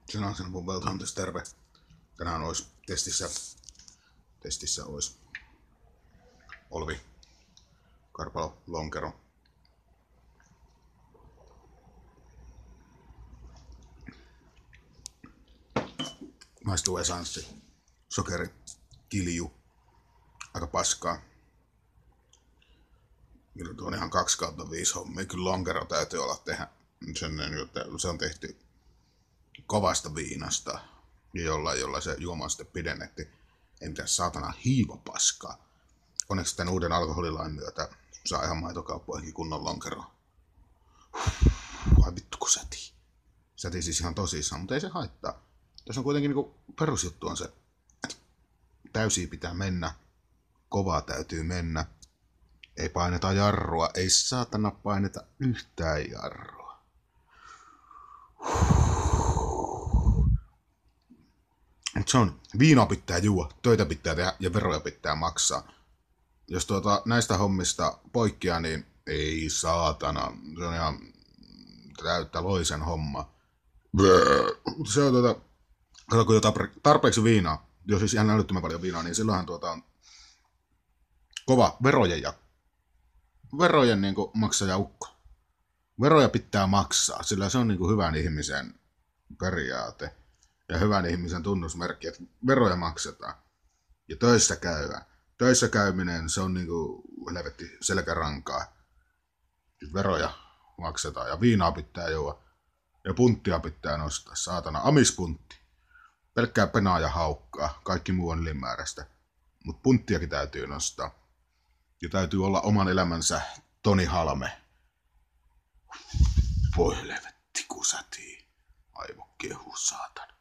Sen mun Welthunters terve. Tänään olisi testissä olisi Olvi, Karpalo, Lonkero. Maistuu esanssi, sokeri, kilju, aika paskaa. Kyllä tuo on ihan 2/5 hommia. Kyllä Lonkero täytyy olla tehdä sen, että se on tehty kovasta viinasta, jolla se juoma on sitten pidennetty. Entä saatana hiivapaskaa. Onneksi tämän uuden alkoholilain myötä saa ihan maitokauppoihinkin kunnon lonkeroa. Vai vittu kun sätii. Sätii siis ihan tosissaan, mutta ei se haittaa. Tässä on kuitenkin niinku perusjuttu on se, että täysiä pitää mennä, kovaa täytyy mennä. Ei paineta jarrua, ei saatana paineta yhtään jarrua. Mutta se on, viinaa pitää juoda, töitä pitää tehdä ja veroja pitää maksaa. Jos näistä hommista poikkeaa, niin ei saatana, se on ihan täyttä loisen homma. Se on kato kun jo tarpeeksi viinaa, jos siis ihan älyttömän paljon viinaa, niin silloinhan on kova verojen niin kuin maksajaukko. Veroja pitää maksaa, sillä se on niin kuin hyvän ihmisen periaate ja hyvän ihmisen tunnusmerkki, että veroja maksetaan ja töissä käydään. Töissä käyminen, se on niin kuin helvetti selkärankaa. Veroja maksetaan ja viinaa pitää juoda ja punttia pitää nostaa, saatana, amispuntti. Pelkkää penaa ja haukkaa, kaikki muu on ylimääräistä, mutta punttiakin täytyy nostaa. Ja täytyy olla oman elämänsä Toni Halme. Voi helvetti kun sätii. Aivokehu saatana.